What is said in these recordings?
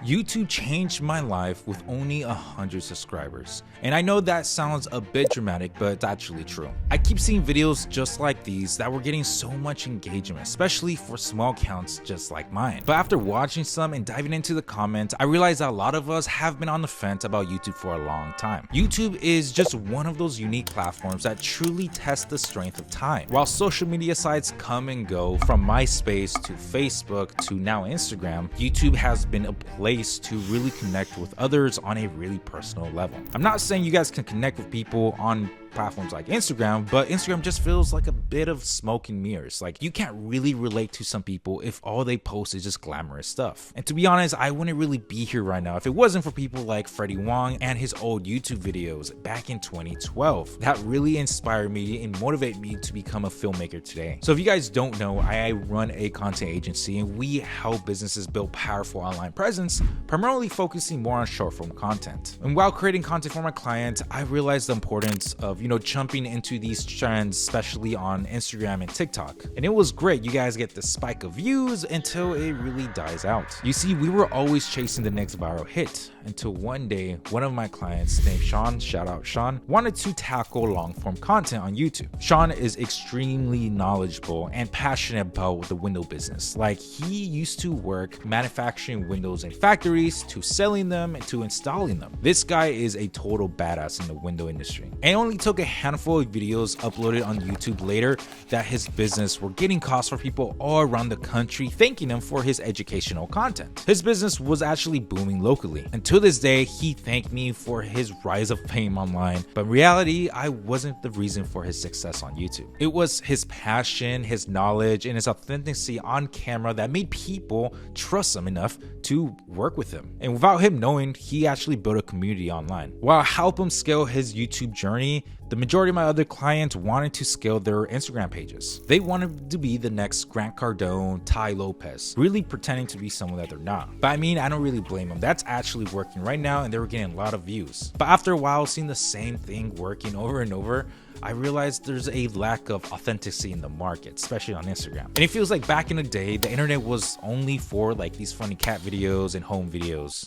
YouTube changed my life with only 100 subscribers. And I know that sounds a bit dramatic, but it's actually true. I keep seeing videos just like these that were getting so much engagement, especially for small accounts just like mine. But after watching some and diving into the comments, I realized that a lot of us have been on the fence about YouTube for a long time. YouTube is just one of those unique platforms that truly test the strength of time. While social media sites come and go, from MySpace to Facebook to now Instagram, YouTube has been a place to really connect with others on a really personal level. I'm not saying you guys can connect with people on platforms like Instagram, but Instagram just feels like a bit of smoke and mirrors. Like, you can't really relate to some people if all they post is just glamorous stuff. And to be honest, I wouldn't really be here right now if it wasn't for people like Freddie Wong and his old YouTube videos back in 2012. That really inspired me and motivated me to become a filmmaker today. So if you guys don't know, I run a content agency and we help businesses build powerful online presence, primarily focusing more on short form content. And while creating content for my clients, I realized the importance of jumping into these trends, especially on Instagram and TikTok. And it was great. You guys get the spike of views until it really dies out. You see, we were always chasing the next viral hit until one day, one of my clients named Sean, shout out Sean, wanted to tackle long form content on YouTube. Sean is extremely knowledgeable and passionate about the window business. Like, he used to work manufacturing windows in factories, to selling them, and to installing them. This guy is a total badass in the window industry. And it only took a handful of videos uploaded on YouTube later that his business were getting calls for people all around the country thanking him for his educational content. His business was actually booming locally. And to this day, he thanked me for his rise of fame online. But in reality, I wasn't the reason for his success on YouTube. It was his passion, his knowledge, and his authenticity on camera that made people trust him enough to work with him. And without him knowing, he actually built a community online. While I helped him scale his YouTube journey, the majority of my other clients wanted to scale their Instagram pages. They wanted to be the next Grant Cardone, Tai Lopez, really pretending to be someone that they're not. But I mean, I don't really blame them. That's actually working right now and they were getting a lot of views. But after a while, seeing the same thing working over and over, I realized there's a lack of authenticity in the market, especially on Instagram. And it feels like back in the day, the internet was only for like these funny cat videos and home videos.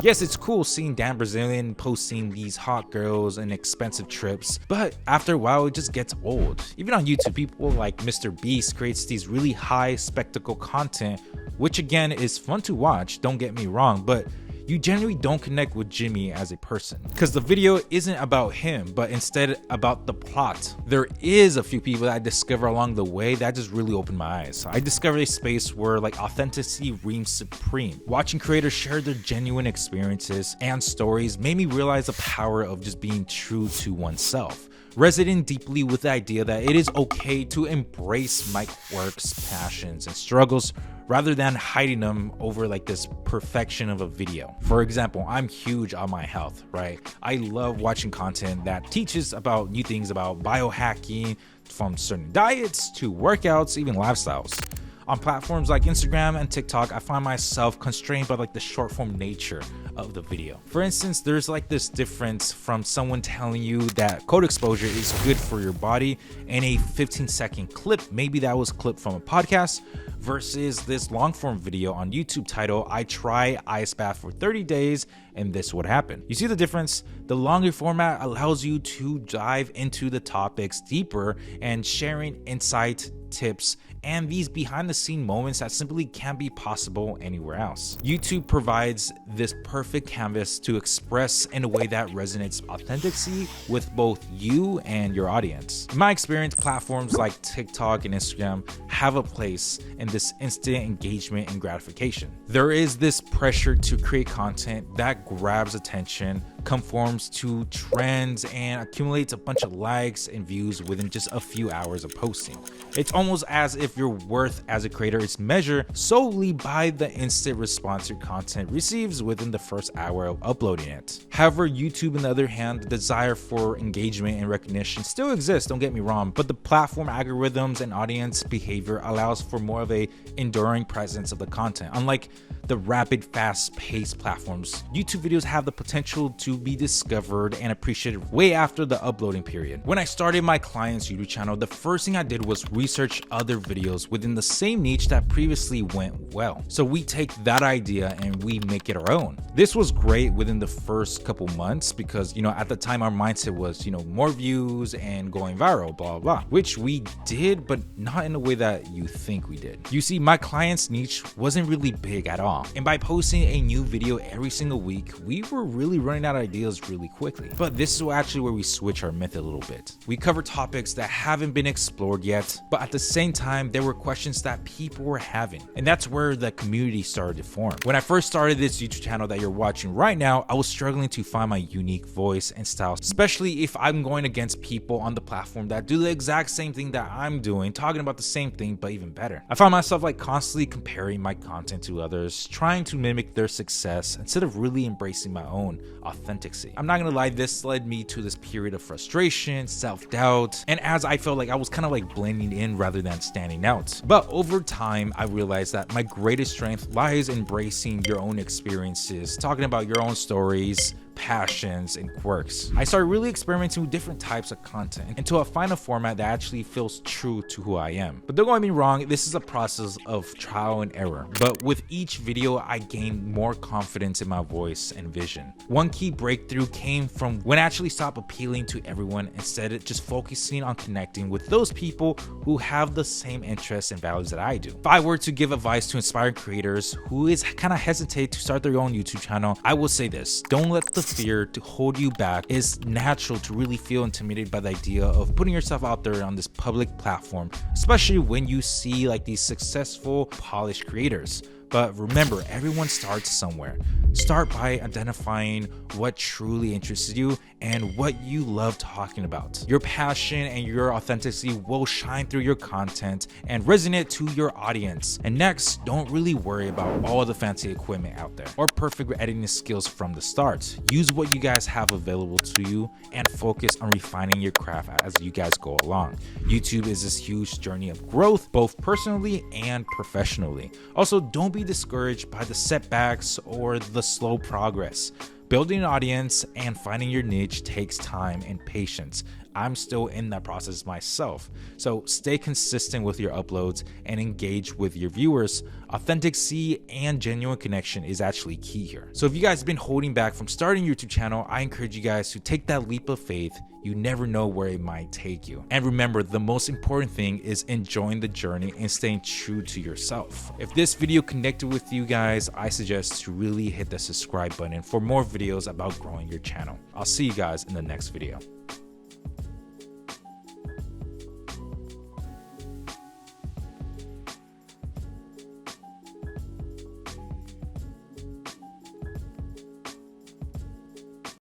Yes, it's cool seeing Dan Brazilian posting these hot girls and expensive trips, but after a while, it just gets old. Even on YouTube, people like Mr. Beast creates these really high spectacle content, which again is fun to watch, don't get me wrong, but you generally don't connect with Jimmy as a person because the video isn't about him, but instead about the plot. There is a few people that I discover along the way that just really opened my eyes. I discovered a space where like authenticity reigns supreme. Watching creators share their genuine experiences and stories made me realize the power of just being true to oneself. Resonating deeply with the idea that it is okay to embrace my quirks, passions, and struggles rather than hiding them over like this perfection of a video. For example, I'm huge on my health, right? I love watching content that teaches about new things about biohacking, from certain diets to workouts, even lifestyles. On platforms like Instagram and TikTok, I find myself constrained by like the short form nature of the video. For instance, there's like this difference from someone telling you that cold exposure is good for your body in a 15-second clip, maybe that was clipped from a podcast, versus this long form video on YouTube titled, I try ice bath for 30 days and this would happen. You see the difference? The longer format allows you to dive into the topics deeper and sharing insight, tips, and these behind the scene moments that simply can't be possible anywhere else. YouTube provides this perfect canvas to express in a way that resonates authenticity with both you and your audience. In my experience, platforms like TikTok and Instagram have a place in this instant engagement and gratification. There is this pressure to create content that grabs attention, conforms to trends, and accumulates a bunch of likes and views within just a few hours of posting. It's almost as if your worth as a creator is measured solely by the instant response your content receives within the first hour of uploading it. However, YouTube, on the other hand, the desire for engagement and recognition still exists, don't get me wrong, but the platform algorithms and audience behavior allows for more of a enduring presence of the content. Unlike the rapid, fast-paced platforms, YouTube videos have the potential to be discovered and appreciated way after the uploading period. When I started my client's YouTube channel, the first thing I did was research other videos within the same niche that previously went well. So we take that idea and we make it our own. This was great within the first couple months because, at the time our mindset was, more views and going viral, blah, blah, which we did, but not in the way that you think we did. You see, my client's niche wasn't really big at all. And by posting a new video every single week, we were really running out of ideas really quickly. But this is actually where we switch our method a little bit. We cover topics that haven't been explored yet, but at the same time, there were questions that people were having. And that's where the community started to form. When I first started this YouTube channel that you're watching right now, I was struggling to find my unique voice and style, especially if I'm going against people on the platform that do the exact same thing that I'm doing, talking about the same thing, but even better. I found myself constantly comparing my content to others, trying to mimic their success instead of really embracing my own authenticity. I'm not gonna lie, this led me to this period of frustration, self-doubt, and as I felt like I was kind of blending in rather than standing out. But over time, I realized that my greatest strength lies in embracing your own experiences, talking about your own stories, passions, and quirks. I started really experimenting with different types of content until I find a format that actually feels true to who I am. But don't get me wrong, this is a process of trial and error. But with each video, I gained more confidence in my voice and vision. One key breakthrough came from when I actually stopped appealing to everyone, instead of just focusing on connecting with those people who have the same interests and values that I do. If I were to give advice to inspiring creators who is kind of hesitate to start their own YouTube channel, I will say this: don't let the fear to hold you back. It's natural to really feel intimidated by the idea of putting yourself out there on this public platform, especially when you see these successful, polished creators. But remember, everyone starts somewhere. Start by identifying what truly interests you and what you love talking about. Your passion and your authenticity will shine through your content and resonate to your audience. And next, don't really worry about all the fancy equipment out there or perfect editing skills from the start. Use what you guys have available to you and focus on refining your craft as you guys go along. YouTube is this huge journey of growth, both personally and professionally. Also, don't be discouraged by the setbacks or the slow progress. Building an audience and finding your niche takes time and patience. I'm still in that process myself. So stay consistent with your uploads and engage with your viewers. Authenticity and genuine connection is actually key here. So if you guys have been holding back from starting your YouTube channel, I encourage you guys to take that leap of faith. You never know where it might take you. And remember, the most important thing is enjoying the journey and staying true to yourself. If this video connected with you guys, I suggest to really hit the subscribe button for more videos about growing your channel. I'll see you guys in the next video.